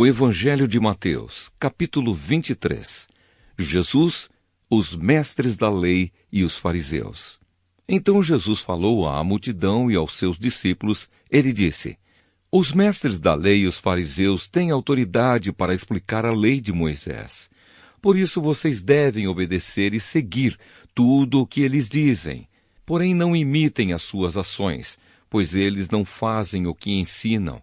O Evangelho de Mateus, capítulo 23. Jesus, os mestres da lei e os fariseus. Então Jesus falou à multidão e aos seus discípulos. Ele disse: Os mestres da lei e os fariseus têm autoridade para explicar a lei de Moisés. Por isso vocês devem obedecer e seguir tudo o que eles dizem. Porém não imitem as suas ações, pois eles não fazem o que ensinam.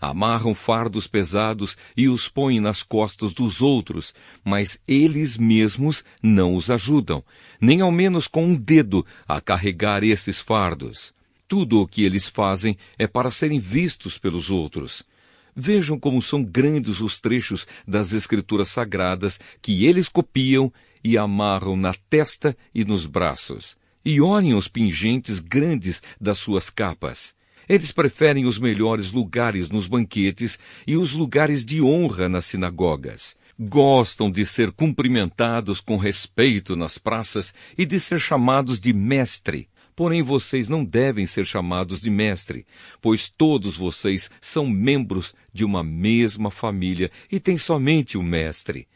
Amarram fardos pesados e os põem nas costas dos outros, mas eles mesmos não os ajudam, nem ao menos com um dedo, a carregar esses fardos. Tudo o que eles fazem é para serem vistos pelos outros. Vejam como são grandes os trechos das Escrituras Sagradas que eles copiam e amarram na testa e nos braços. E olhem os pingentes grandes das suas capas. Eles preferem os melhores lugares nos banquetes e os lugares de honra nas sinagogas. Gostam de ser cumprimentados com respeito nas praças e de ser chamados de mestre. Porém, vocês não devem ser chamados de mestre, pois todos vocês são membros de uma mesma família e têm somente um mestre.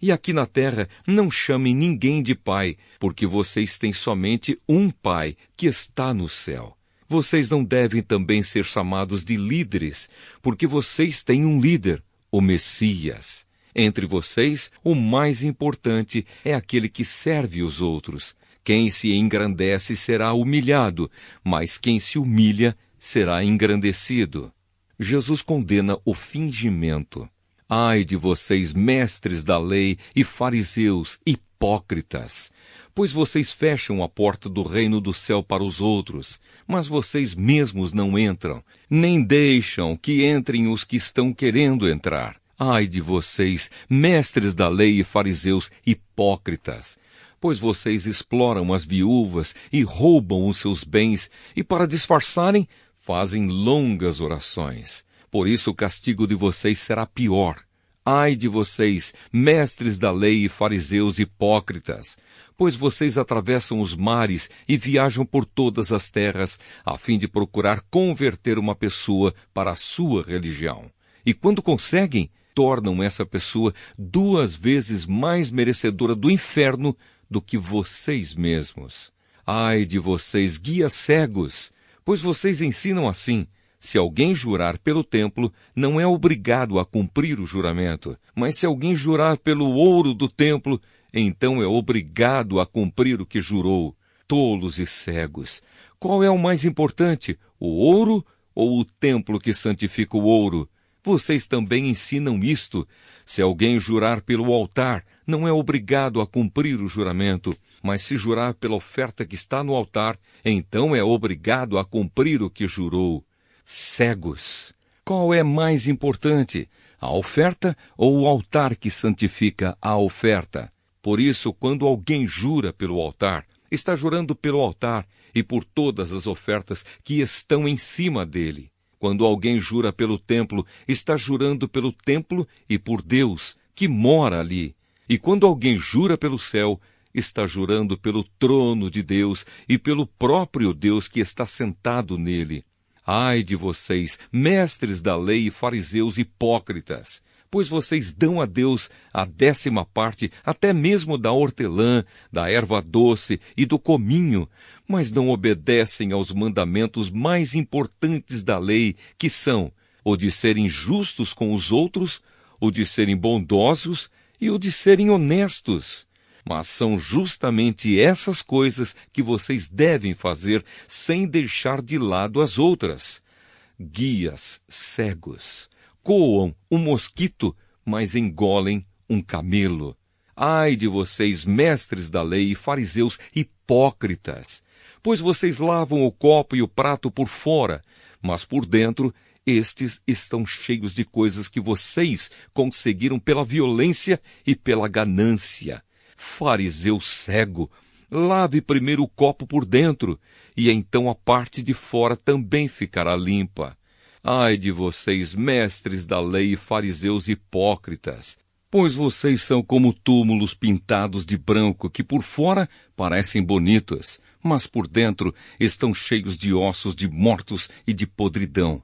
E aqui na terra não chamem ninguém de pai, porque vocês têm somente um pai, que está no céu. Vocês não devem também ser chamados de líderes, porque vocês têm um líder, o Messias. Entre vocês, o mais importante é aquele que serve os outros. Quem se engrandece será humilhado, mas quem se humilha será engrandecido. Jesus condena o fingimento. Ai de vocês, mestres da lei e fariseus, hipócritas! Pois vocês fecham a porta do reino do céu para os outros, mas vocês mesmos não entram, nem deixam que entrem os que estão querendo entrar. Ai de vocês, mestres da lei e fariseus hipócritas! Pois vocês exploram as viúvas e roubam os seus bens, e para disfarçarem, fazem longas orações. Por isso o castigo de vocês será pior. Ai de vocês, mestres da lei e fariseus hipócritas! Pois vocês atravessam os mares e viajam por todas as terras, a fim de procurar converter uma pessoa para a sua religião. E quando conseguem, tornam essa pessoa 2 vezes mais merecedora do inferno do que vocês mesmos. Ai de vocês, guias cegos! Pois vocês ensinam assim: se alguém jurar pelo templo, não é obrigado a cumprir o juramento. Mas se alguém jurar pelo ouro do templo, então é obrigado a cumprir o que jurou. Tolos e cegos! Qual é o mais importante, o ouro ou o templo que santifica o ouro? Vocês também ensinam isto. Se alguém jurar pelo altar, não é obrigado a cumprir o juramento. Mas se jurar pela oferta que está no altar, então é obrigado a cumprir o que jurou. Cegos! Qual é mais importante, a oferta ou o altar que santifica a oferta? Por isso, quando alguém jura pelo altar, está jurando pelo altar e por todas as ofertas que estão em cima dele. Quando alguém jura pelo templo, está jurando pelo templo e por Deus, que mora ali. E quando alguém jura pelo céu, está jurando pelo trono de Deus e pelo próprio Deus que está sentado nele. Ai de vocês, mestres da lei e fariseus hipócritas! Pois vocês dão a Deus a 10ª parte, até mesmo da hortelã, da erva doce e do cominho, mas não obedecem aos mandamentos mais importantes da lei, que são o de serem justos com os outros, o de serem bondosos e o de serem honestos. Mas são justamente essas coisas que vocês devem fazer sem deixar de lado as outras. Guias cegos! Coam um mosquito, mas engolem um camelo. Ai de vocês, mestres da lei e fariseus hipócritas! Pois vocês lavam o copo e o prato por fora, mas por dentro estes estão cheios de coisas que vocês conseguiram pela violência e pela ganância. Fariseu cego! Lave primeiro o copo por dentro, e então a parte de fora também ficará limpa. Ai de vocês, mestres da lei e fariseus hipócritas! Pois vocês são como túmulos pintados de branco, que por fora parecem bonitos, mas por dentro estão cheios de ossos de mortos e de podridão.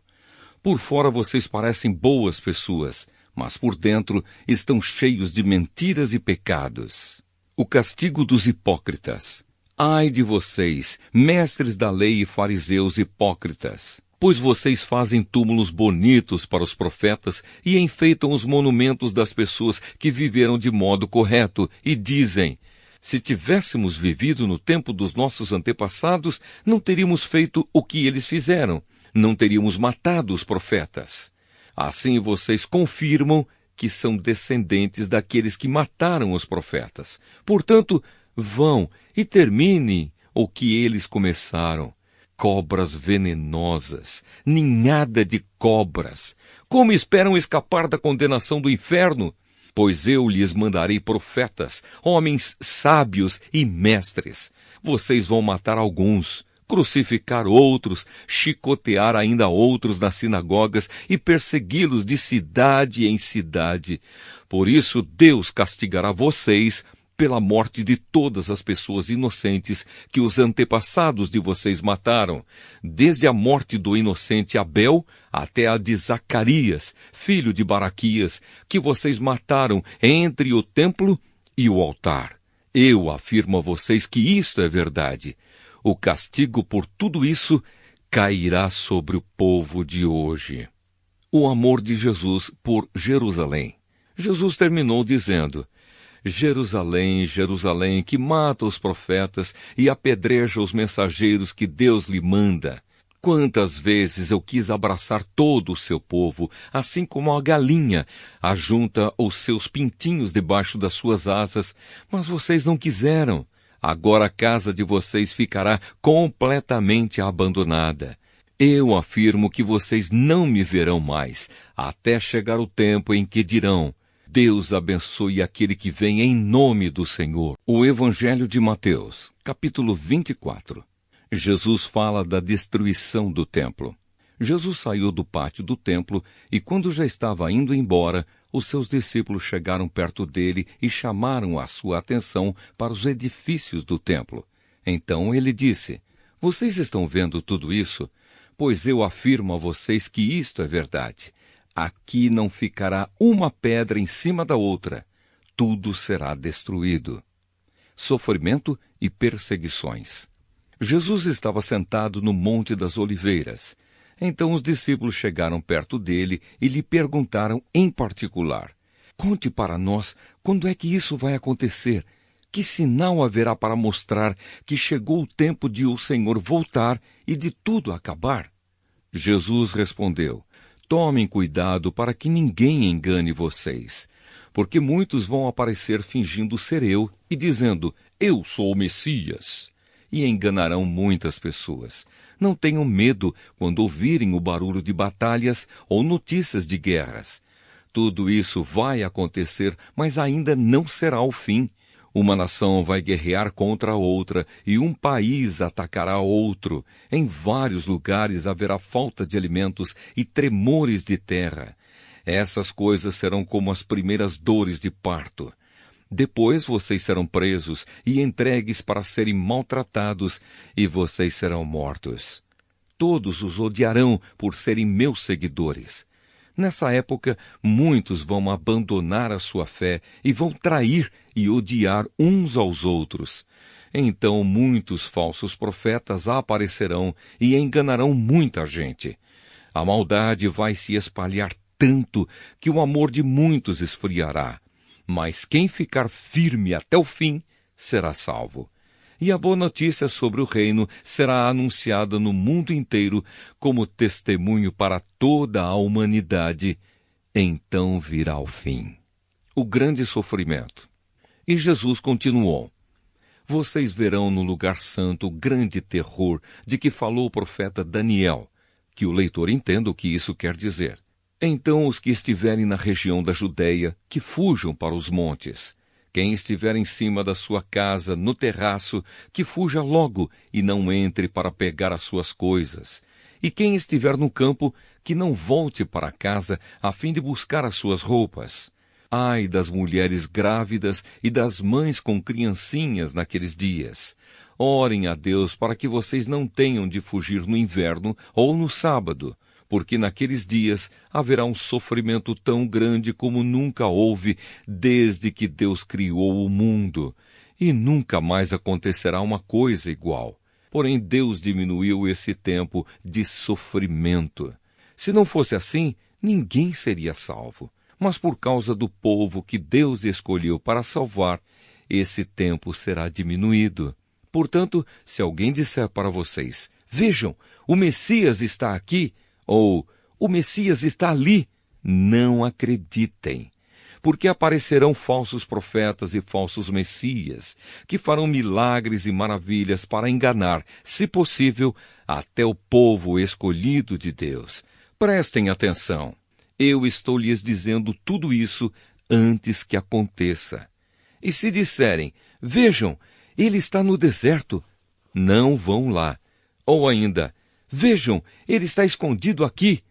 Por fora vocês parecem boas pessoas, mas por dentro estão cheios de mentiras e pecados. O castigo dos hipócritas. Ai de vocês, mestres da lei e fariseus hipócritas! Pois vocês fazem túmulos bonitos para os profetas e enfeitam os monumentos das pessoas que viveram de modo correto e dizem: se tivéssemos vivido no tempo dos nossos antepassados, não teríamos feito o que eles fizeram, não teríamos matado os profetas. Assim vocês confirmam que são descendentes daqueles que mataram os profetas. Portanto, vão e terminem o que eles começaram. Cobras venenosas, ninhada de cobras. Como esperam escapar da condenação do inferno? Pois eu lhes mandarei profetas, homens sábios e mestres. Vocês vão matar alguns, crucificar outros, chicotear ainda outros nas sinagogas e persegui-los de cidade em cidade. Por isso Deus castigará vocês pela morte de todas as pessoas inocentes que os antepassados de vocês mataram, desde a morte do inocente Abel até a de Zacarias, filho de Baraquias, que vocês mataram entre o templo e o altar. Eu afirmo a vocês que isto é verdade. O castigo por tudo isso cairá sobre o povo de hoje. O amor de Jesus por Jerusalém. Jesus terminou dizendo: Jerusalém, Jerusalém, que mata os profetas e apedreja os mensageiros que Deus lhe manda. Quantas vezes eu quis abraçar todo o seu povo, assim como a galinha ajunta os seus pintinhos debaixo das suas asas, mas vocês não quiseram. Agora a casa de vocês ficará completamente abandonada. Eu afirmo que vocês não me verão mais, até chegar o tempo em que dirão: Deus abençoe aquele que vem em nome do Senhor. O Evangelho de Mateus, capítulo 24. Jesus fala da destruição do templo. Jesus saiu do pátio do templo e, quando já estava indo embora, os seus discípulos chegaram perto dele e chamaram a sua atenção para os edifícios do templo. Então ele disse: Vocês estão vendo tudo isso? Pois eu afirmo a vocês que isto é verdade. Aqui não ficará uma pedra em cima da outra. Tudo será destruído. Sofrimento e perseguições. Jesus estava sentado no Monte das Oliveiras. Então os discípulos chegaram perto dele e lhe perguntaram em particular: Conte para nós quando é que isso vai acontecer. Que sinal haverá para mostrar que chegou o tempo de o Senhor voltar e de tudo acabar? Jesus respondeu: Tomem cuidado para que ninguém engane vocês, porque muitos vão aparecer fingindo ser eu e dizendo: Eu sou o Messias, e enganarão muitas pessoas. Não tenham medo quando ouvirem o barulho de batalhas ou notícias de guerras. Tudo isso vai acontecer, mas ainda não será o fim. Uma nação vai guerrear contra a outra e um país atacará outro. Em vários lugares haverá falta de alimentos e tremores de terra. Essas coisas serão como as primeiras dores de parto. Depois vocês serão presos e entregues para serem maltratados, e vocês serão mortos. Todos os odiarão por serem meus seguidores. Nessa época, muitos vão abandonar a sua fé e vão trair e odiar uns aos outros. Então muitos falsos profetas aparecerão e enganarão muita gente. A maldade vai se espalhar tanto que o amor de muitos esfriará. Mas quem ficar firme até o fim será salvo. E a boa notícia sobre o reino será anunciada no mundo inteiro como testemunho para toda a humanidade. Então virá o fim. O grande sofrimento. E Jesus continuou: Vocês verão no lugar santo o grande terror de que falou o profeta Daniel. Que o leitor entenda o que isso quer dizer. Então os que estiverem na região da Judéia, que fujam para os montes. Quem estiver em cima da sua casa, no terraço, que fuja logo e não entre para pegar as suas coisas. E quem estiver no campo, que não volte para casa a fim de buscar as suas roupas. Ai das mulheres grávidas e das mães com criancinhas naqueles dias. Orem a Deus para que vocês não tenham de fugir no inverno ou no sábado, porque naqueles dias haverá um sofrimento tão grande como nunca houve desde que Deus criou o mundo, e nunca mais acontecerá uma coisa igual. Porém, Deus diminuiu esse tempo de sofrimento. Se não fosse assim, ninguém seria salvo. Mas por causa do povo que Deus escolheu para salvar, esse tempo será diminuído. Portanto, se alguém disser para vocês, vejam, o Messias está aqui, ou o Messias está ali, não acreditem. Porque aparecerão falsos profetas e falsos messias, que farão milagres e maravilhas para enganar, se possível, até o povo escolhido de Deus. Prestem atenção. Eu estou lhes dizendo tudo isso antes que aconteça. E se disserem, vejam, ele está no deserto, não vão lá. Ou ainda, vejam, ele está escondido aqui,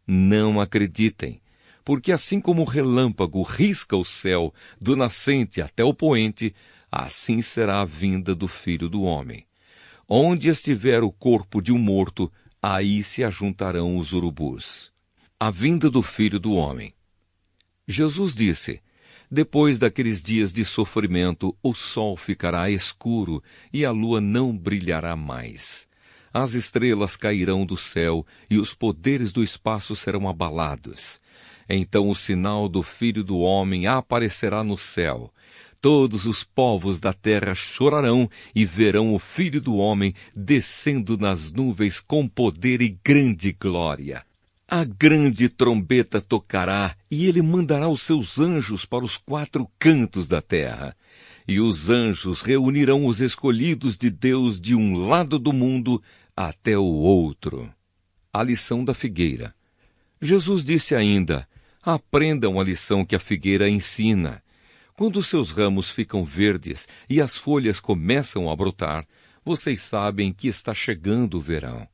não acreditem. Porque assim como o relâmpago risca o céu do nascente até o poente, assim será a vinda do Filho do Homem. Onde estiver o corpo de um morto, aí se ajuntarão os urubus. A vinda do Filho do Homem. Jesus disse, depois daqueles dias de sofrimento, o sol ficará escuro e a lua não brilhará mais. As estrelas cairão do céu e os poderes do espaço serão abalados. Então o sinal do Filho do Homem aparecerá no céu. Todos os povos da terra chorarão e verão o Filho do Homem descendo nas nuvens com poder e grande glória. A grande trombeta tocará e ele mandará os seus anjos para os 4 cantos da terra. E os anjos reunirão os escolhidos de Deus de um lado do mundo até o outro. A lição da figueira. Jesus disse ainda, aprendam a lição que a figueira ensina. Quando seus ramos ficam verdes e as folhas começam a brotar, vocês sabem que está chegando o verão.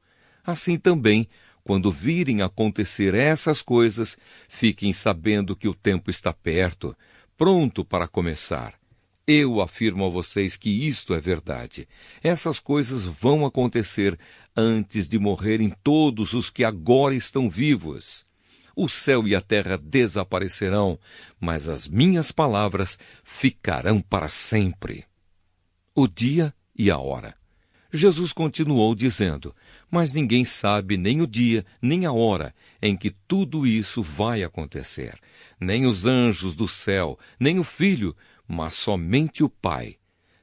Assim também, quando virem acontecer essas coisas, fiquem sabendo que o tempo está perto, pronto para começar. Eu afirmo a vocês que isto é verdade. Essas coisas vão acontecer antes de morrerem todos os que agora estão vivos. O céu e a terra desaparecerão, mas as minhas palavras ficarão para sempre. O dia e a hora. Jesus continuou dizendo, mas ninguém sabe nem o dia, nem a hora em que tudo isso vai acontecer. Nem os anjos do céu, nem o Filho, mas somente o Pai.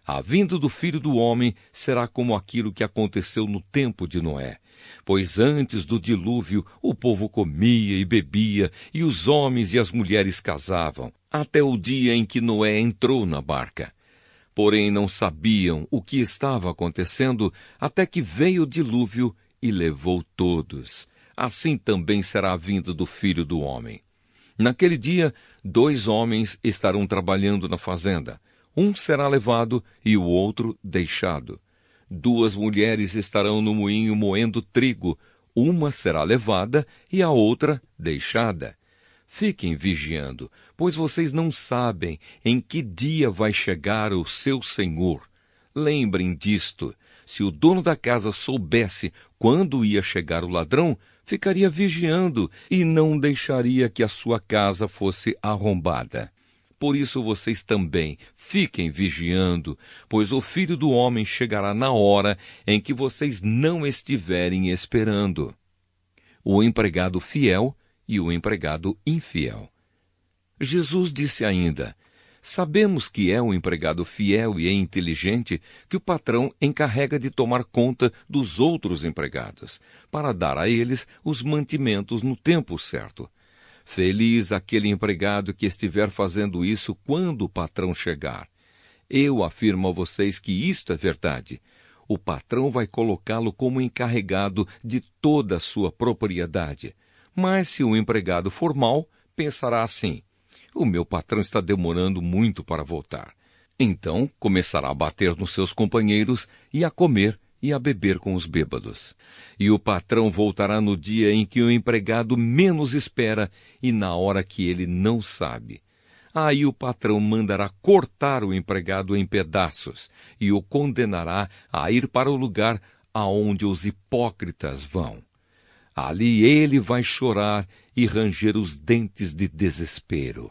A vinda do Filho do Homem será como aquilo que aconteceu no tempo de Noé. Pois antes do dilúvio, o povo comia e bebia, e os homens e as mulheres casavam, até o dia em que Noé entrou na barca. Porém não sabiam o que estava acontecendo, até que veio o dilúvio e levou todos. Assim também será a vinda do Filho do Homem. Naquele dia, 2 homens estarão trabalhando na fazenda. Um será levado e o outro deixado. 2 mulheres estarão no moinho moendo trigo. Uma será levada e a outra deixada. Fiquem vigiando, pois vocês não sabem em que dia vai chegar o seu senhor. Lembrem disto. Se o dono da casa soubesse quando ia chegar o ladrão, ficaria vigiando e não deixaria que a sua casa fosse arrombada. Por isso vocês também fiquem vigiando, pois o Filho do Homem chegará na hora em que vocês não estiverem esperando. O empregado fiel e o empregado infiel. Jesus disse ainda, sabemos que é um empregado fiel e inteligente que o patrão encarrega de tomar conta dos outros empregados, para dar a eles os mantimentos no tempo certo. Feliz aquele empregado que estiver fazendo isso quando o patrão chegar. Eu afirmo a vocês que isto é verdade. O patrão vai colocá-lo como encarregado de toda a sua propriedade. Mas se o empregado for mau, pensará assim, o meu patrão está demorando muito para voltar. Então começará a bater nos seus companheiros e a comer e a beber com os bêbados. E o patrão voltará no dia em que o empregado menos espera e na hora que ele não sabe. Aí o patrão mandará cortar o empregado em pedaços e o condenará a ir para o lugar aonde os hipócritas vão. Ali ele vai chorar e ranger os dentes de desespero.